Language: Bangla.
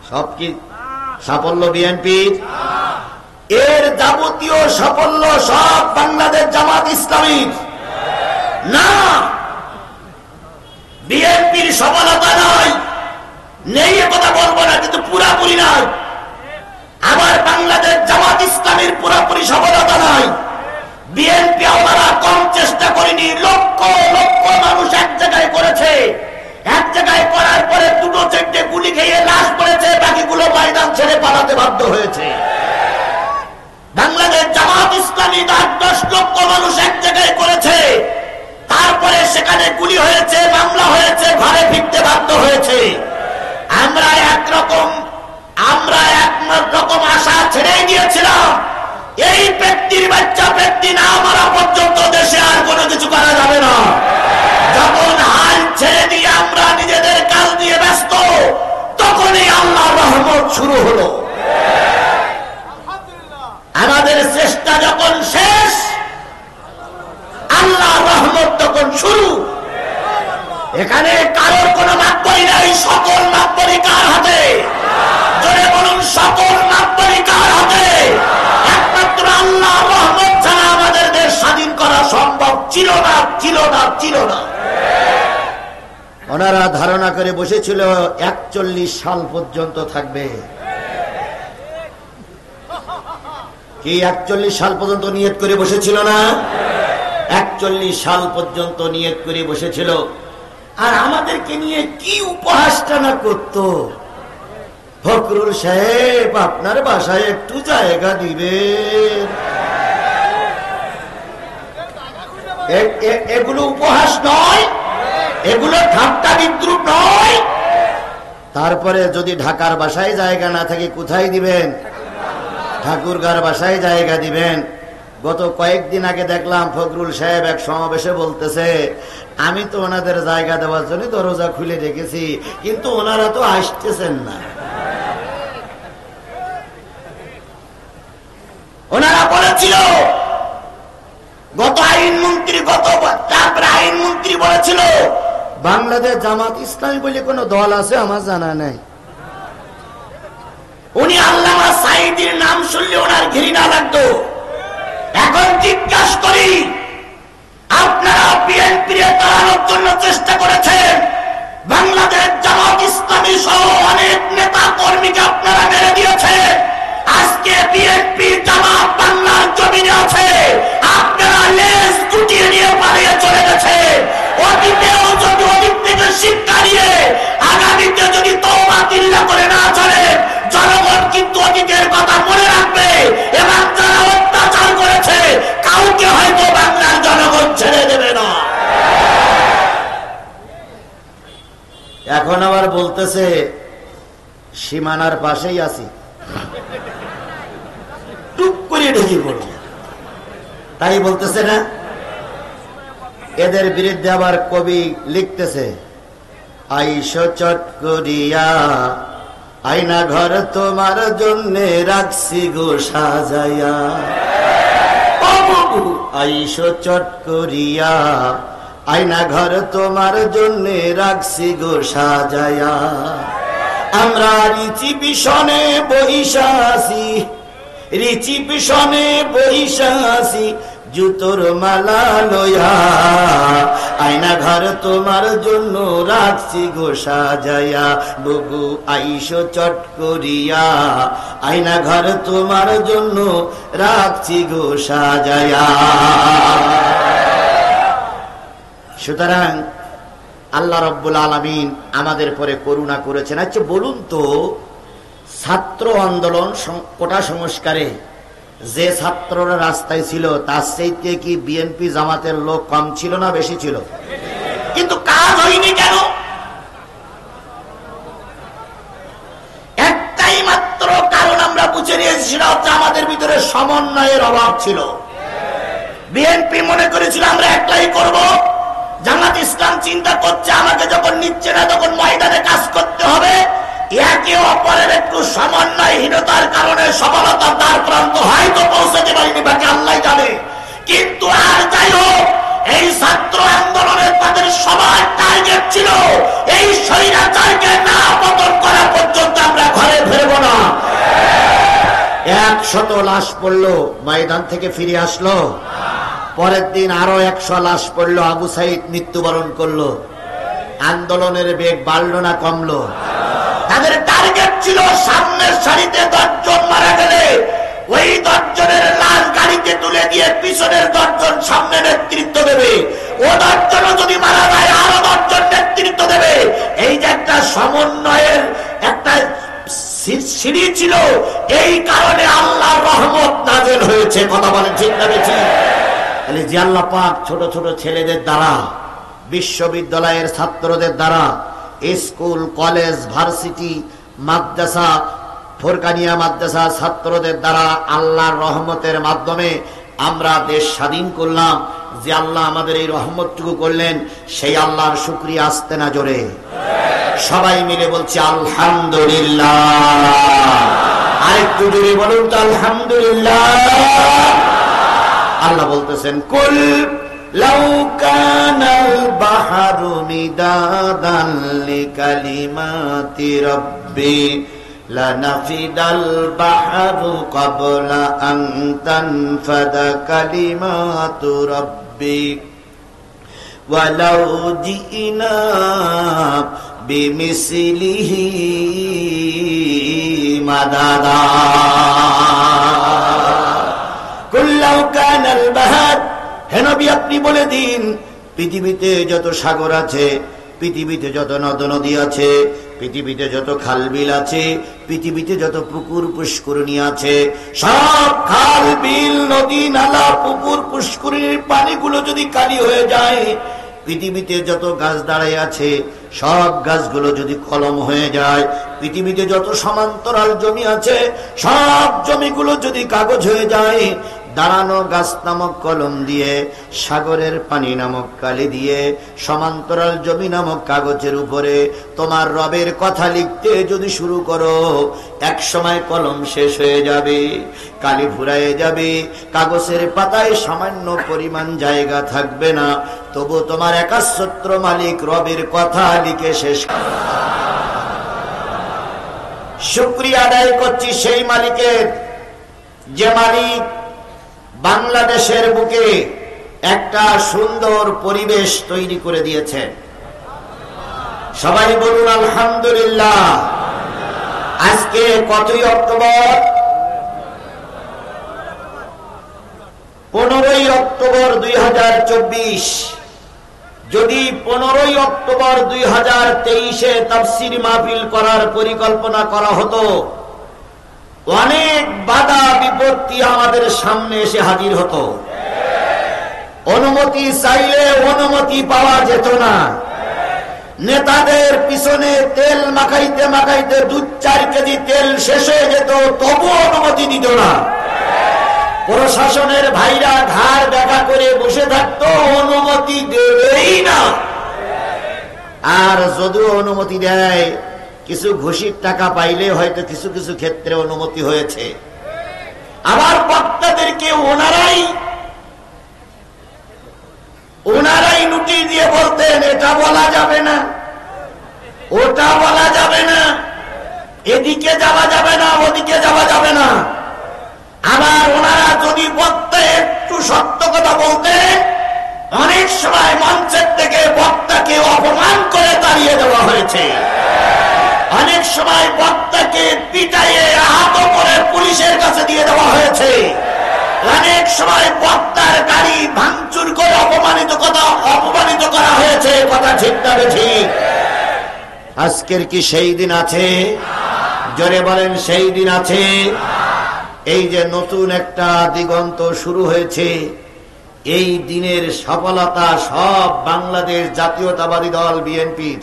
সব কি সাফল্য বিএনপির? এর যাবতীয় সাফল্য সব বাংলাদেশ জামাত ইসলামীর না, বিএনপির সফলতা নয়। নেই এ কথা বলবো না, কিন্তু পুরাপুরি নয়। আবার বাংলাদেশ জামাত ইসলামীর পুরাপুরি সফলতা নয়। বিএনপি আমরা কম চেষ্টা করিনি, লক্ষ লক্ষ মানুষ এক জায়গায় করেছে। এক জায়গায় করার পরে দুটো চারটে গুলি খেয়ে লাশ পড়েছে, বাকিগুলো ময়দান ছেড়ে পালাতে বাধ্য হয়েছে। বাংলাদেশ জামাত ইসলামী 10 লক্ষ মানুষ এক জায়গায় করেছে, তারপরে সেখানে গুলি হয়েছে, মামলা হয়েছে, ঘরে ফিরতে বাধ্য হয়েছে। আমরা একরকম আশা ছেড়েই দিয়েছিলাম, এই ব্যক্তির বাচ্চা ব্যক্তি না মারা পর্যন্ত দেশে আর কোনো কিছু করা যাবে না। যখন হাল ছেড়ে দিয়ে আমরা নিজেদের কাজ নিয়ে ব্যস্ত, তখনই আল্লাহর রহমত শুরু হলো। আমাদের চেষ্টা যখন শেষ, আল্লাহর রহমত তখন শুরু। এখানে কারোর কোনো মাপবই নাই, সকল মাপবই কার হাতে? জোরে বলুন, সকল মাপবই কার হাতে? একমাত্র আল্লাহর রহমত ছাড়া আমাদের দেশ স্বাধীন করা সম্ভব ছিল না, ছিল না, ছিল না। ওনারা ধারণা করে বসেছিল 41 সাল পর্যন্ত থাকবে। কি 41 সাল পর্যন্ত নিয়ত করে বসেছিল না? 41 সাল পর্যন্ত নিয়ত করে বসেছিল। আর আমাদেরকে নিয়ে কি উপহাসটা না করত। ফখরুল সাহেব, আপনার বাসায় একটু জায়গা দিবেন। এগুলো উপহাস নয়, এগুলো ঠাট্টা বিদ্রুপ নয়। তারপরে যদি ঢাকার বাসায় জায়গা না থাকে কোথায় দিবেন? ঠাকুরগাঁর বাসায় জায়গা দিবেন। গত কয়েকদিন আগে দেখলাম ফখরুল সাহেব এক সমাবেশে বলতেছে, আমি তো ওনাদের জায়গা দেওয়ার জন্য দরজা খুলে রেখেছি, কিন্তু ওনারা তো আসতেছেন না। ওনারা বলেছিল, তারপরে আইনমন্ত্রী বলেছিল, বাংলাদেশ জামাত ইসলামী বলে কোন দল আছে আমার জানা নাই। উনি আল্লামা সাঈদীর নাম শুনলে ওনার ঘৃণা লাগতো। এখন জিজ্ঞাসা করি, আপনারা বিএনপি তাড়ানোর জন্য চেষ্টা করেছেন, বাংলাদেশ জামাত ইসলামী সহ অনেক নেতা কর্মীকে আপনারা মেরে দিয়েছেন। আজকে বিএনপি জামাত বাংলার জমিনে আছে, আপনারা লেজ গুটিয়ে নিয়ে পালিয়ে চলে গেছে। অতীতেও যদি অতীত থেকে শিক্ষা নিয়ে আগামীতে যদি তওবা তিল্লা করে না চলে, জনগণ কিন্তু অতীতের কথা মনে রাখবে এবং যারা অত্যাচার করেছে কাউকে হয়তো বাংলার জনগণ ছেড়ে দেবে না। এখন আবার বলতেছে সীমানার পাশেই আছি, টুক করে ঢুকে পড়ব, তাই বলতেছে না। এদের বিরুদ্ধে আবার কবি লিখতেছে, আইসো চট করিয়া আয়না ঘর তোমার জন্য রাখছি গো সাজাইয়া। আইসো চট করিয়া আয়না ঘর তোমার জন্য রাখছি গো সাজাইয়া। আমরা রিচি পিছনে বহিষা আছি, রিচি পিছনে বহিষা আছি, জুতোর মালা লইয়া আয়না ঘর তোমার জন্য রাখছি গো সাজাইয়া। বুবু আইসো চট করিয়া আয়না ঘর তোমার জন্য রাখছি গো সাজাইয়া। সুতরাং আল্লাহ রাব্বুল আলামিন আমাদের পরে করুণা করেছেন। আচ্ছা বলুন তো, ছাত্র আন্দোলন কোটা সংস্কারে যে ছাত্ররা রাস্তায় ছিল তার চাইতে কি বিএনপি জামাতের লোক কম ছিল না বেশি ছিল? কিন্তু কাজ হয়নি কেন? একটাই মাত্র কারণ আমরা বুঝে নিয়েছি, সেটা হচ্ছে আমাদের ভিতরে সমন্বয়ের অভাব ছিল। বিএনপি মনে করেছিল আমরা একলাই করব, জামাত ইসলাম চিন্তা করছে আমাকে যখন নিচ্ছে না তখন ময়দানে কাজ করতে হবে। একে অপরের একটু সমন্বয়হীনতার কারণে সফলতার দ্বার প্রান্ত হয়তো পৌঁছাতে পারিনি, বাকি আল্লাহ জানে। কিন্তু আর যাই হোক, এই ছাত্র আন্দোলনের তাদের সবার টার্গেট ছিল এই স্বৈরাচারকে না পতন করা পর্যন্ত আমরা ঘরে 100 লাশ পড়লো, ময়দান থেকে ফিরে আসলো। পরের দিন আরো 100 লাশ পড়লো, আবু সাইদ মৃত্যুবরণ করলো। আন্দোলনের বেগ বাড়লো না কমলো? তাদের টার্গেট ছিল সামনের সারিতে 10 জন মারা গেলে ওই 10 জনের লাশ গাড়িতে তুলে দিয়ে পিছনের 10 জন সামনে নেতৃত্ব দেবে। ও 10 জন যদি মারা যায় আরো 10 জন নেতৃত্ব দেবে। এই যে একটা সমন্বয়ের একটা সিঁড়ি ছিল, এই কারণে আল্লাহর রহমত নাযিল হয়েছে। কথা বলেন ঠিক না বেঠিক? তাহলে যে আল্লাহ পাক ছোট ছোট ছেলেদের দ্বারা, বিশ্ববিদ্যালয়ের ছাত্রদের দ্বারা, স্কুল কলেজ ভার্সিটি মাদ্রাসা ফোরকানিয়া মাদ্রাসা ছাত্রদের দ্বারা আল্লাহর রহমতের মাধ্যমে আমরা দেশ স্বাধীন করলাম, যে আল্লাহ আমাদের এই রহমতটুকু করলেন, সেই আল্লাহর শুকরিয়া আসতে না জোরে? সবাই মিলে বলছি আলহামদুলিল্লাহ। আরেকটু জোরে বলুন তো আলহামদুলিল্লাহ। আল্লাহ বলতেছেন কুল লাউ কানাল বাহরু মিদাদান লিকালিমাতি রাব্বি লানাফিদাল বাহরু ক্বাবলা আন তানফাদা কালিমাতু রাব্বি ওয়ালাউ জিনা বিমিসলিহি মাদাদা। কুল্লাউ কানাল বাহর, হে নবী আপনি বলে দিন, পৃথিবীতে যত সাগর আছে, পৃথিবীতে যত নদ নদী আছে, পৃথিবীতে যত খাল বিল আছে, পৃথিবীতে যত পুকুর পুষ্করিণী আছে, সব খাল বিল নদী নালা পুকুর পুষ্করিণীর পানিগুলো যদি কালি হয়ে যায়, পৃথিবীতে যত গাছ দাঁড়ায় আছে সব গাছগুলো যদি কলম হয়ে যায়, পৃথিবীতে যত সমান্তরাল জমি আছে সব জমিগুলো যদি কাগজ হয়ে যায়, দাঁড়ানো গাছ নামক কলম দিয়ে, সাগরের পানি নামক কালি দিয়ে, সমান্তরাল জমি নামক কাগজের উপরে তোমার রবের কথা লিখতে যদি শুরু করো, এক সময় কলম শেষ হয়ে যাবে, কালি ফুরায়ে যাবে, কাগজের পাতায় সামান্য পরিমাণ জায়গা থাকবে না, তবু তোমার একাচ্ছত্র মালিক রবের কথা লিখে শেষ। শুকরিয়া আদায় করছি সেই মালিকের, যে মালিক বাংলাদেশের বুকে একটা সুন্দর পরিবেশ তৈরি করে দিয়েছে। সবাই বলুন আলহামদুলিল্লাহ। আজকে কতই অক্টোবর? 15ই অক্টোবর 2024। যদি 15ই অক্টোবর 2023-এ তাফসীর মাহফিল করার পরিকল্পনা করা হতো, অনেক বাধা বিপত্তি আমাদের সামনে এসে হাজির হতো। অনুমতি চাইলে অনুমতি পাওয়া যেত না। নেতাদের পিছনে তেল মাখাইতে মাখাইতে 2-4 কেজি তেল শেষ হয়ে যেত, তবু অনুমতি দিত না। প্রশাসনের ভাইরা ঘাড় দেখা করে বসে থাকতো, অনুমতি দেবেই না। আর যদিও অনুমতি দেয়, কিছু ঘুষির টাকা পাইলে হয়তো কিছু কিছু ক্ষেত্রে অনুমতি হয়েছে। আবার বক্তাদেরকে ওনারাই নোটিশ দিয়ে বলতেন এটা বলা যাবে না, ওটা বলা যাবে না, এদিকে যাওয়া যাবে না, ওদিকে যাওয়া যাবে না। আবার ওনারা যদি বক্তা একটু সত্য কথা বলতেন, অনেক সময় মঞ্চের থেকে বক্তাকে অপমান করে তাড়িয়ে দেওয়া হয়েছে। অনেক সময় বক্তাকে পিটাইয়ে আহত করে পুলিশের কাছে দিয়ে দেওয়া হয়েছে। অনেক সময় বক্তার গাড়ি ভাঙচুর করে অপমানিত করা হয়েছে। কথা ঠিক না ঠিক? আজকের কি সেই দিন আছে? জোরে বলেন সেই দিন আছে। এই যে নতুন একটা দিগন্ত শুরু হয়েছে, এই দিনের সফলতা সব বাংলাদেশ জাতীয়তাবাদী দল বিএনপির।